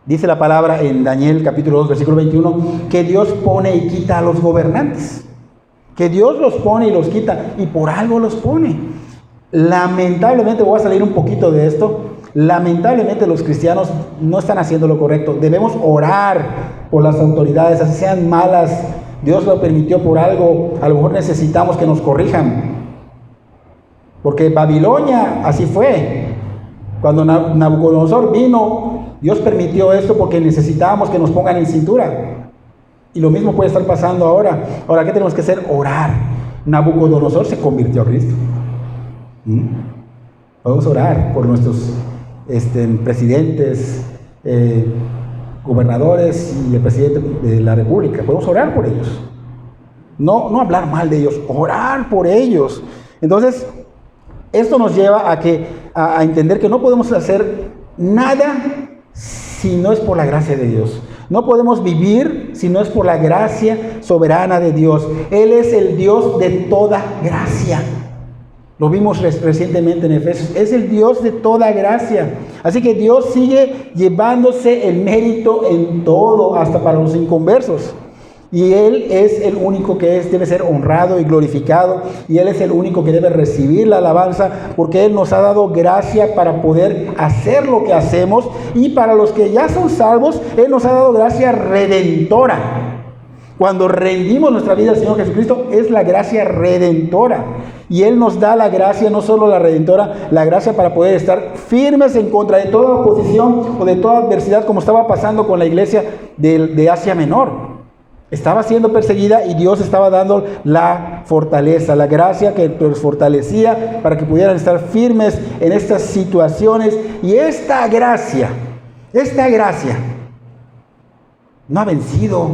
dice la palabra en Daniel capítulo 2, versículo 21, que Dios pone y quita a los gobernantes. Que Dios los pone y los quita, y por algo los pone. Lamentablemente, voy a salir un poquito de esto, lamentablemente los cristianos no están haciendo lo correcto. Debemos orar por las autoridades, así sean malas. Dios lo permitió por algo, a lo mejor necesitamos que nos corrijan. Porque Babilonia así fue. Cuando Nabucodonosor vino, Dios permitió esto porque necesitábamos que nos pongan en cintura. Y lo mismo puede estar pasando ahora. Ahora, ¿qué tenemos que hacer? Orar. Nabucodonosor se convirtió a Cristo. Podemos orar por nuestros presidentes, gobernadores y el presidente de la República. Podemos orar por ellos. No hablar mal de ellos, orar por ellos. Entonces, esto nos lleva a entender que no podemos hacer nada si no es por la gracia de Dios. No podemos vivir si no es por la gracia soberana de Dios. Él es el Dios de toda gracia. Lo vimos recientemente en Efesios. Es el Dios de toda gracia. Así que Dios sigue llevándose el mérito en todo, hasta para los inconversos. Y Él es el único que debe ser honrado y glorificado. Y Él es el único que debe recibir la alabanza, porque Él nos ha dado gracia para poder hacer lo que hacemos. Y para los que ya son salvos, Él nos ha dado gracia redentora. Cuando rendimos nuestra vida al Señor Jesucristo, es la gracia redentora. Y Él nos da la gracia, no solo la redentora, la gracia para poder estar firmes en contra de toda oposición o de toda adversidad, como estaba pasando con la iglesia de Asia Menor. Estaba siendo perseguida y Dios estaba dando la fortaleza, la gracia que los fortalecía para que pudieran estar firmes en estas situaciones. Y esta gracia no ha vencido.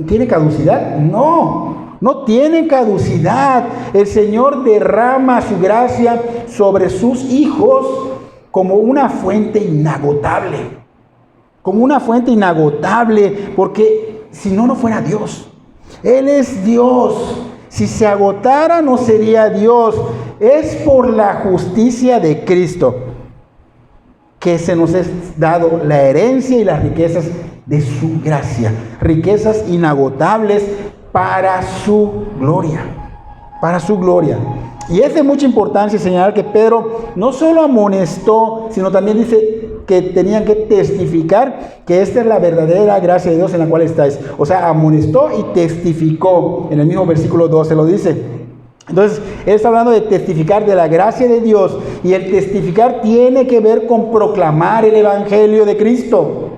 ¿Tiene caducidad? No tiene caducidad. El Señor derrama su gracia sobre sus hijos como una fuente inagotable. Como una fuente inagotable, porque si no fuera Dios. Él es Dios. Si se agotara, no sería Dios. Es por la justicia de Cristo que se nos es dado la herencia y las riquezas de su gracia. Riquezas inagotables para su gloria. Para su gloria. Y es de mucha importancia señalar que Pedro no solo amonestó, sino también dice que tenían que testificar que esta es la verdadera gracia de Dios en la cual estáis. O sea, amonestó y testificó. En el mismo versículo 12 lo dice. Entonces, él está hablando de testificar de la gracia de Dios. Y el testificar tiene que ver con proclamar el Evangelio de Cristo.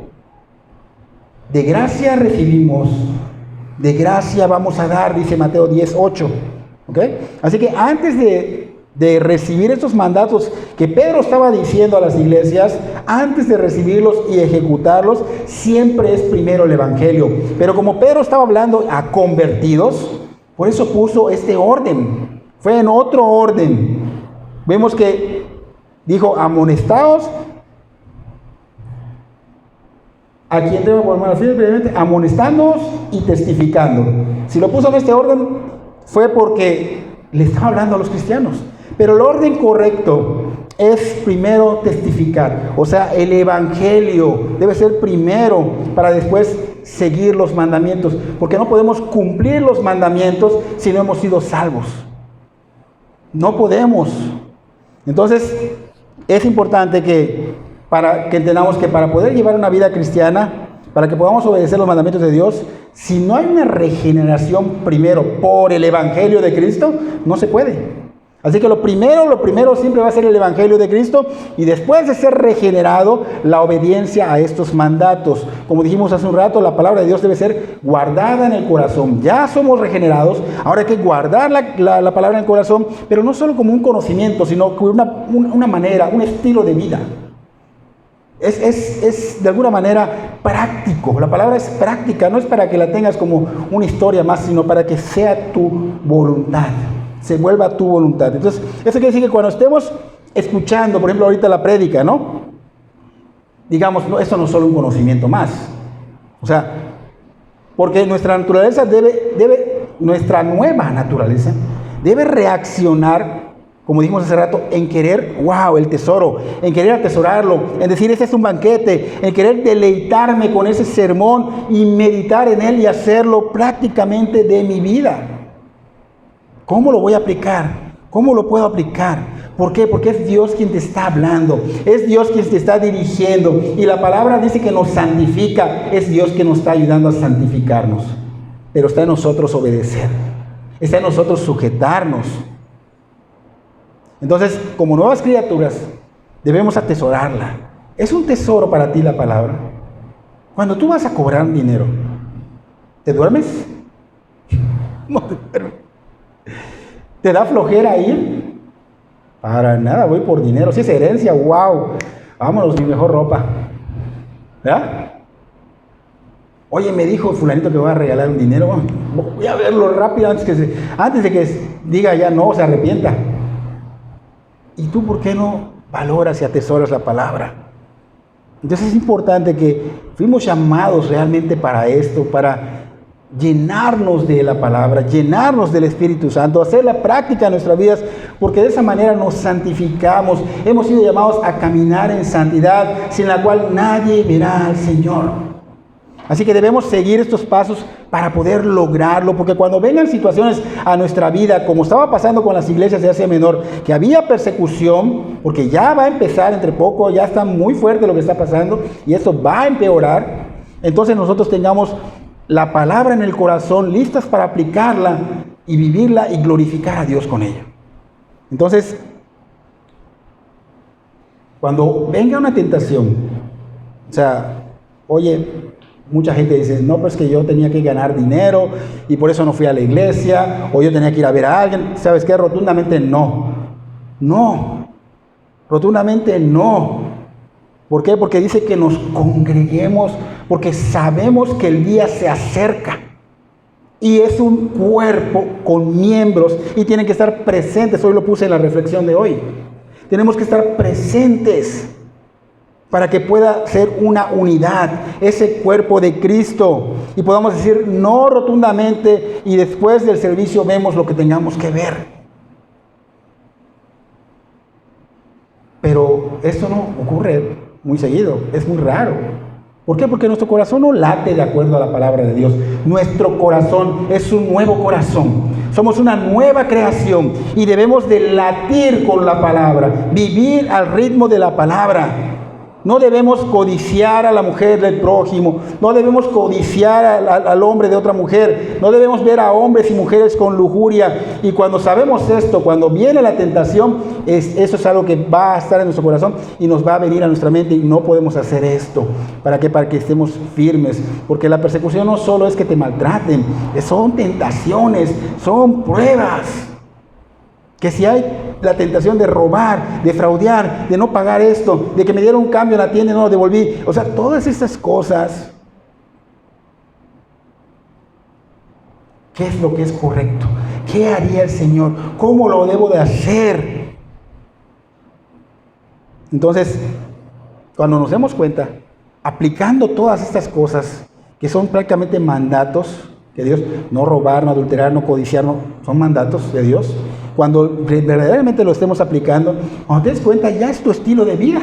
De gracia recibimos, de gracia vamos a dar, dice Mateo 10:8. ¿Okay? Así que antes de recibir estos mandatos que Pedro estaba diciendo a las iglesias, antes de recibirlos y ejecutarlos, siempre es primero el Evangelio. Pero como Pedro estaba hablando a convertidos, por eso puso este orden. Fue en otro orden. Vemos que dijo, amonestaos. ¿A quién debo poner fin? Previamente, amonestándoos y testificando. Si lo puso en este orden, fue porque le estaba hablando a los cristianos. Pero el orden correcto es primero testificar. O sea, el Evangelio debe ser primero para después seguir los mandamientos. Porque no podemos cumplir los mandamientos si no hemos sido salvos. No podemos. Entonces, es importante que entendamos que para poder llevar una vida cristiana, para que podamos obedecer los mandamientos de Dios, si no hay una regeneración primero por el Evangelio de Cristo, no se puede. Así que lo primero siempre va a ser el Evangelio de Cristo, y después de ser regenerado, la obediencia a estos mandatos. Como dijimos hace un rato, la palabra de Dios debe ser guardada en el corazón. Ya somos regenerados, ahora hay que guardar la palabra en el corazón, pero no solo como un conocimiento, sino como una manera, un estilo de vida. Es de alguna manera práctico. La palabra es práctica, no es para que la tengas como una historia más, sino para que sea tu voluntad, se vuelva tu voluntad. Entonces, eso quiere decir que cuando estemos escuchando, por ejemplo, ahorita la prédica, ¿no? Digamos, no, esto no es solo un conocimiento más. O sea, porque nuestra naturaleza nuestra nueva naturaleza debe reaccionar, como dijimos hace rato, en querer, wow, el tesoro, en querer atesorarlo, en decir, este es un banquete, en querer deleitarme con ese sermón y meditar en él y hacerlo prácticamente de mi vida. ¿Cómo lo voy a aplicar? ¿Cómo lo puedo aplicar? ¿Por qué? Porque es Dios quien te está hablando, es Dios quien te está dirigiendo, y la palabra dice que nos santifica, es Dios que nos está ayudando a santificarnos, pero está en nosotros obedecer, está en nosotros sujetarnos. Entonces, como nuevas criaturas, debemos atesorarla. Es un tesoro para ti la palabra. Cuando tú vas a cobrar dinero, ¿te duermes? No te duermes. ¿Te da flojera ir? Para nada, voy por dinero. Si es herencia, wow, vámonos, mi mejor ropa. ¿Verdad? Oye, me dijo fulanito que va a regalar un dinero. Voy a verlo rápido antes de que diga ya no, se arrepienta. ¿Y tú por qué no valoras y atesoras la palabra? Entonces es importante que fuimos llamados realmente para esto, para llenarnos de la palabra, llenarnos del Espíritu Santo, hacerla práctica en nuestras vidas, porque de esa manera nos santificamos. Hemos sido llamados a caminar en santidad, sin la cual nadie verá al Señor. Así que debemos seguir estos pasos para poder lograrlo, porque cuando vengan situaciones a nuestra vida, como estaba pasando con las iglesias de Asia Menor, que había persecución, porque ya va a empezar entre poco, ya está muy fuerte lo que está pasando, y esto va a empeorar, entonces nosotros tengamos la palabra en el corazón, listas para aplicarla y vivirla y glorificar a Dios con ella. Entonces, cuando venga una tentación, o sea, oye, mucha gente dice, no, pues que yo tenía que ganar dinero y por eso no fui a la iglesia, o yo tenía que ir a ver a alguien. ¿Sabes qué? Rotundamente no. No. Rotundamente no. ¿Por qué? Porque dice que nos congreguemos, porque sabemos que el día se acerca. Y es un cuerpo con miembros y tienen que estar presentes. Hoy lo puse en la reflexión de hoy. Tenemos que estar presentes para que pueda ser una unidad, ese cuerpo de Cristo, y podamos decir no rotundamente, y después del servicio vemos lo que tengamos que ver. Pero esto no ocurre muy seguido, es muy raro. ¿Por qué? Porque nuestro corazón no late de acuerdo a la palabra de Dios. Nuestro corazón es un nuevo corazón. Somos una nueva creación y debemos de latir con la palabra, vivir al ritmo de la palabra. No debemos codiciar a la mujer del prójimo, no debemos codiciar al hombre de otra mujer, no debemos ver a hombres y mujeres con lujuria. Y cuando sabemos esto, cuando viene la tentación, eso es algo que va a estar en nuestro corazón y nos va a venir a nuestra mente, y no podemos hacer esto. ¿Para qué? Para que estemos firmes, porque la persecución no solo es que te maltraten, son tentaciones, son pruebas. Que si hay la tentación de robar, de fraudear, de no pagar esto, de que me dieron un cambio en la tienda y no lo devolví, o sea, todas estas cosas, ¿qué es lo que es correcto? ¿Qué haría el Señor? ¿Cómo lo debo de hacer? Entonces, cuando nos demos cuenta, aplicando todas estas cosas, que son prácticamente mandatos de Dios, no robar, no adulterar, no codiciar, no, son mandatos de Dios. Cuando verdaderamente lo estemos aplicando, cuando te des cuenta, ya es tu estilo de vida.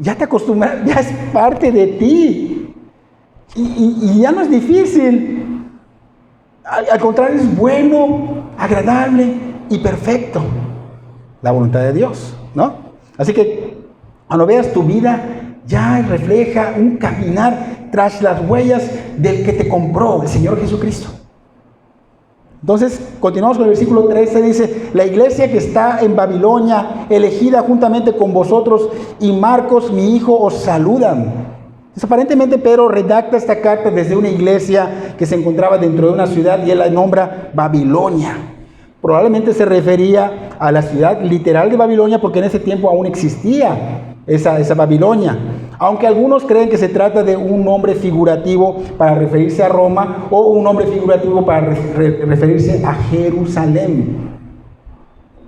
Ya te acostumbras, ya es parte de ti. Y ya no es difícil. Al contrario, es bueno, agradable y perfecto. La voluntad de Dios, ¿no? Así que cuando veas tu vida ya refleja un caminar tras las huellas del que te compró, el Señor Jesucristo. Entonces, continuamos con el versículo 13, dice, la iglesia que está en Babilonia, elegida juntamente con vosotros, y Marcos, mi hijo, os saludan. Entonces, aparentemente Pedro redacta esta carta desde una iglesia que se encontraba dentro de una ciudad y él la nombra Babilonia. Probablemente se refería a la ciudad literal de Babilonia porque en ese tiempo aún existía esa Babilonia. Aunque algunos creen que se trata de un nombre figurativo para referirse a Roma o un nombre figurativo para referirse a Jerusalén.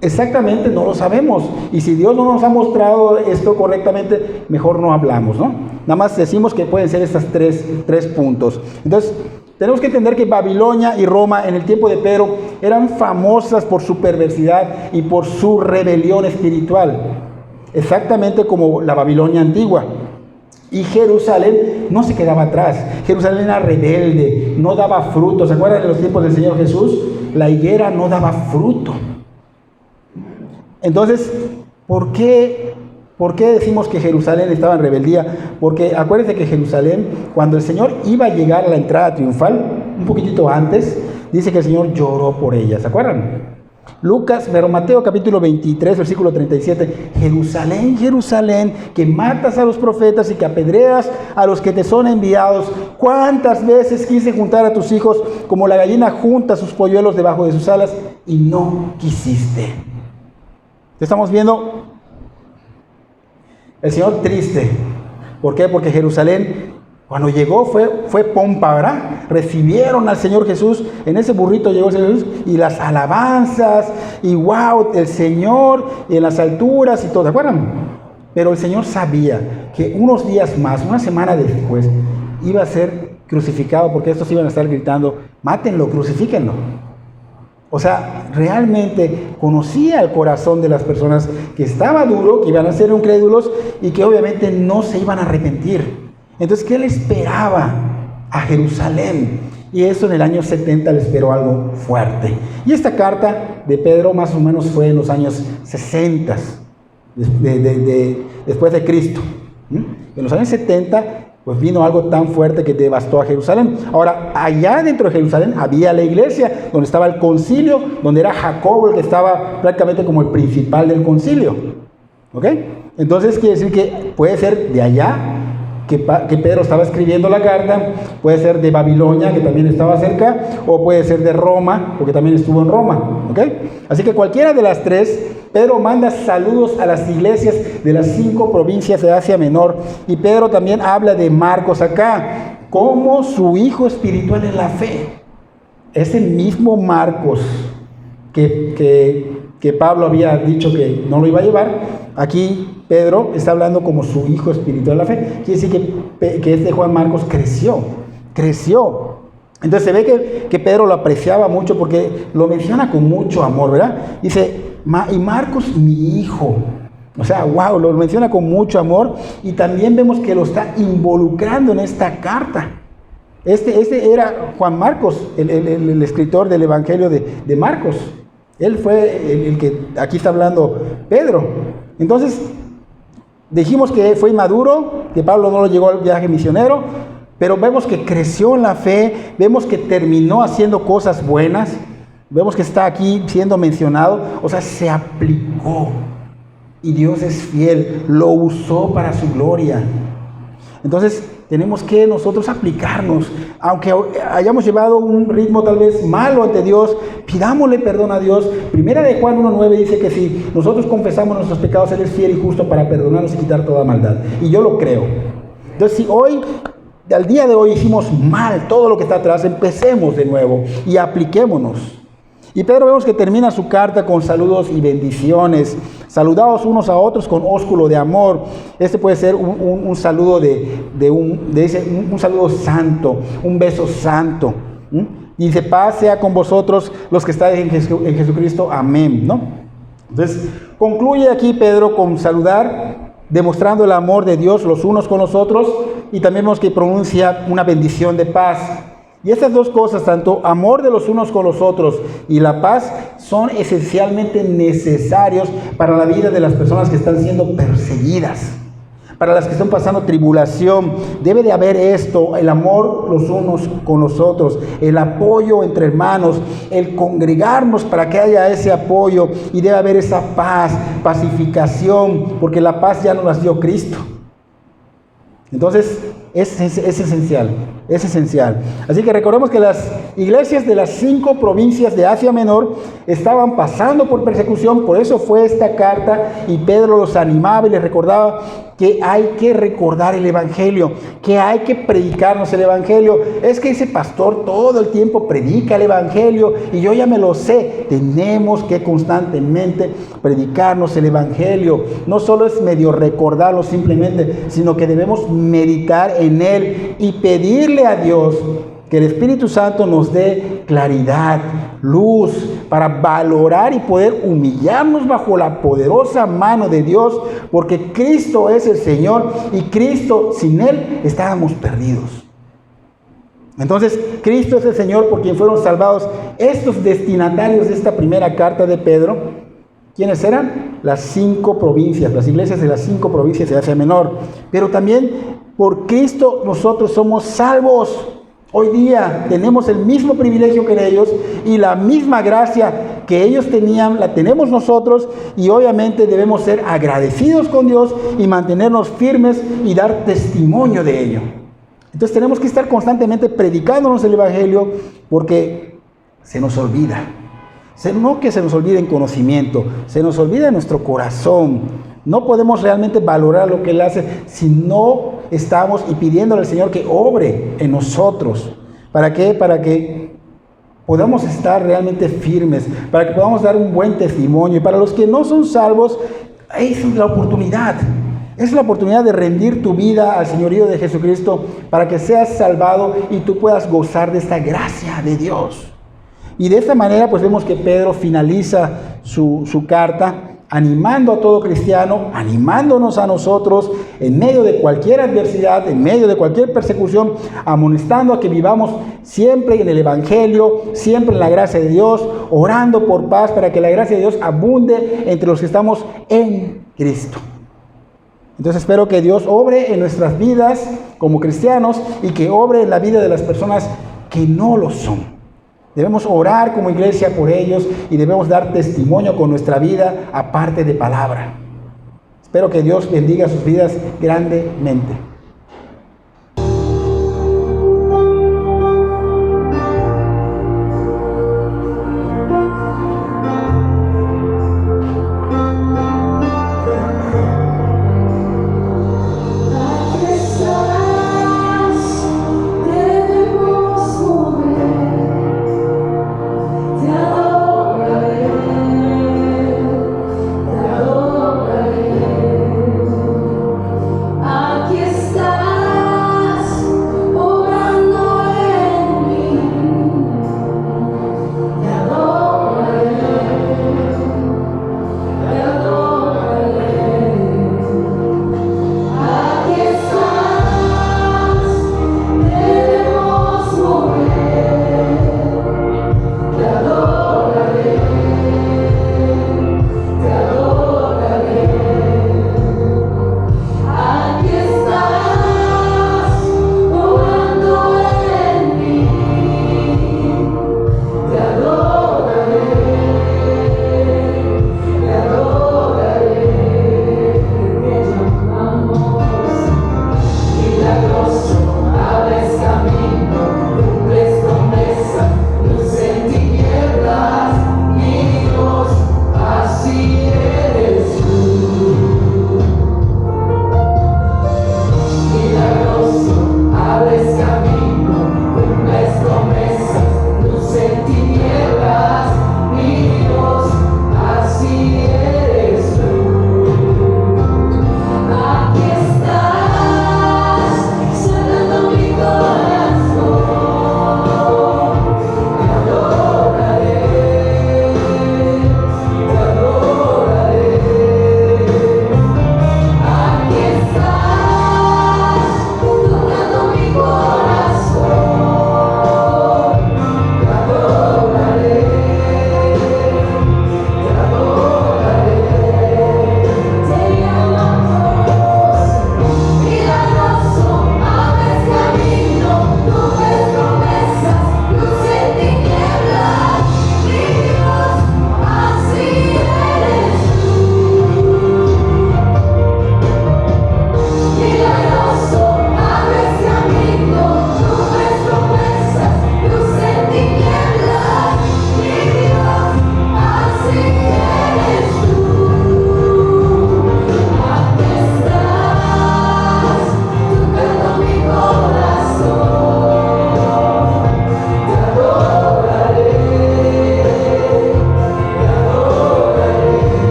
Exactamente no lo sabemos. Y si Dios no nos ha mostrado esto correctamente, mejor no hablamos, ¿no? Nada más decimos que pueden ser estos tres puntos. Entonces, tenemos que entender que Babilonia y Roma en el tiempo de Pedro eran famosas por su perversidad y por su rebelión espiritual. Exactamente como la Babilonia antigua. Y Jerusalén no se quedaba atrás. Jerusalén era rebelde, no daba fruto. ¿Se acuerdan de los tiempos del Señor Jesús? La higuera no daba fruto. Entonces, ¿por qué decimos que Jerusalén estaba en rebeldía? Porque acuérdense que Jerusalén, cuando el Señor iba a llegar a la entrada triunfal, un poquitito antes, dice que el Señor lloró por ella. ¿Se acuerdan? Mateo capítulo 23, versículo 37, Jerusalén, Jerusalén, que matas a los profetas y que apedreas a los que te son enviados, ¿cuántas veces quise juntar a tus hijos como la gallina junta sus polluelos debajo de sus alas y no quisiste? Estamos viendo el Señor triste. ¿Por qué? Porque Jerusalén, cuando llegó fue pompa, ¿verdad? Recibieron al Señor Jesús, en ese burrito llegó el Señor Jesús, y las alabanzas, y wow, el Señor, y en las alturas y todo, ¿se acuerdan? Pero el Señor sabía que unos días más, una semana después, iba a ser crucificado, porque estos iban a estar gritando, mátenlo, crucifíquenlo. O sea, realmente conocía el corazón de las personas que estaba duro, que iban a ser incrédulos y que obviamente no se iban a arrepentir. Entonces, ¿qué le esperaba a Jerusalén? Y eso en el año 70 le esperó algo fuerte. Y esta carta de Pedro más o menos fue en los años 60 después de Cristo. En los años 70 pues vino algo tan fuerte que devastó a Jerusalén. Ahora, allá dentro de Jerusalén había la iglesia, donde estaba el concilio, donde era Jacobo el que estaba prácticamente como el principal del concilio. ¿Ok? Entonces quiere decir que puede ser de allá que Pedro estaba escribiendo la carta, puede ser de Babilonia, que también estaba cerca, o puede ser de Roma, porque también estuvo en Roma. ¿Ok? Así que cualquiera de las tres, Pedro manda saludos a las iglesias de las 5 provincias de Asia Menor. Y Pedro también habla de Marcos acá, como su hijo espiritual en la fe. Es el mismo Marcos que Pablo había dicho que no lo iba a llevar. Aquí Pedro está hablando como su hijo espiritual en la fe. Quiere decir que este Juan Marcos creció. Entonces se ve que Pedro lo apreciaba mucho porque lo menciona con mucho amor, ¿verdad? Dice, y Marcos mi hijo. O sea, wow, lo menciona con mucho amor. Y también vemos que lo está involucrando en esta carta. Este era Juan Marcos, el escritor del Evangelio de Marcos. Él fue el que aquí está hablando Pedro. Entonces, dijimos que fue inmaduro, que Pablo no lo llevó al viaje misionero, pero vemos que creció en la fe, vemos que terminó haciendo cosas buenas, vemos que está aquí siendo mencionado, o sea, se aplicó. Y Dios es fiel, lo usó para su gloria. Entonces, tenemos que nosotros aplicarnos, aunque hayamos llevado un ritmo tal vez malo ante Dios, pidámosle perdón a Dios. Primera de Juan 1:9 dice que si nosotros confesamos nuestros pecados, Él es fiel y justo para perdonarnos y quitar toda maldad. Y yo lo creo. Entonces, si hoy, al día de hoy, hicimos mal todo lo que está atrás, empecemos de nuevo y apliquémonos. Y Pedro vemos que termina su carta con saludos y bendiciones. Saludados unos a otros con ósculo de amor. Este puede ser un saludo un saludo santo, un beso santo. Y dice, paz sea con vosotros los que estáis en Jesucristo. Amén, ¿no? Entonces, concluye aquí Pedro con saludar, demostrando el amor de Dios los unos con los otros. Y también vemos que pronuncia una bendición de paz. Y estas dos cosas, tanto amor de los unos con los otros y la paz, son esencialmente necesarios para la vida de las personas que están siendo perseguidas. para las que están pasando tribulación. Debe de haber esto, el amor los unos con los otros, el apoyo entre hermanos, el congregarnos para que haya ese apoyo y debe haber esa paz, pacificación, porque la paz ya nos la dio Cristo. Entonces, es esencial, es esencial. Así que recordemos que las iglesias de las 5 provincias de Asia Menor estaban pasando por persecución, por eso fue esta carta y Pedro los animaba y les recordaba que hay que recordar el Evangelio, que hay que predicarnos el Evangelio. Es que ese pastor todo el tiempo predica el Evangelio y yo ya me lo sé. Tenemos que constantemente predicarnos el Evangelio. No solo es medio recordarlo simplemente, sino que debemos meditar en él y pedirle a Dios que el Espíritu Santo nos dé claridad, luz, para valorar y poder humillarnos bajo la poderosa mano de Dios, porque Cristo es el Señor y Cristo, sin Él, estábamos perdidos. Entonces, Cristo es el Señor por quien fueron salvados estos destinatarios de esta primera carta de Pedro. ¿Quiénes eran? Las 5 provincias, las iglesias de las 5 provincias de Asia Menor. Pero también por Cristo nosotros somos salvos. Hoy día tenemos el mismo privilegio que ellos y la misma gracia que ellos tenían, la tenemos nosotros, y obviamente debemos ser agradecidos con Dios y mantenernos firmes y dar testimonio de ello. Entonces tenemos que estar constantemente predicándonos el Evangelio porque se nos olvida. No que se nos olvide en conocimiento, se nos olvida en nuestro corazón. No podemos realmente valorar lo que Él hace si no estamos y pidiéndole al Señor que obre en nosotros. ¿Para qué? Para que podamos estar realmente firmes, para que podamos dar un buen testimonio. Y para los que no son salvos, es la oportunidad. Es la oportunidad de rendir tu vida al señorío de Jesucristo para que seas salvado y tú puedas gozar de esta gracia de Dios. Y de esta manera pues vemos que Pedro finaliza su carta animando a todo cristiano, animándonos a nosotros en medio de cualquier adversidad, en medio de cualquier persecución, amonestando a que vivamos siempre en el Evangelio, siempre en la gracia de Dios, orando por paz para que la gracia de Dios abunde entre los que estamos en Cristo. Entonces espero que Dios obre en nuestras vidas como cristianos y que obre en la vida de las personas que no lo son. Debemos orar como iglesia por ellos y debemos dar testimonio con nuestra vida aparte de palabra. Espero que Dios bendiga sus vidas grandemente. Aquí está.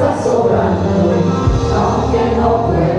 está sobrando, aunque no pueda.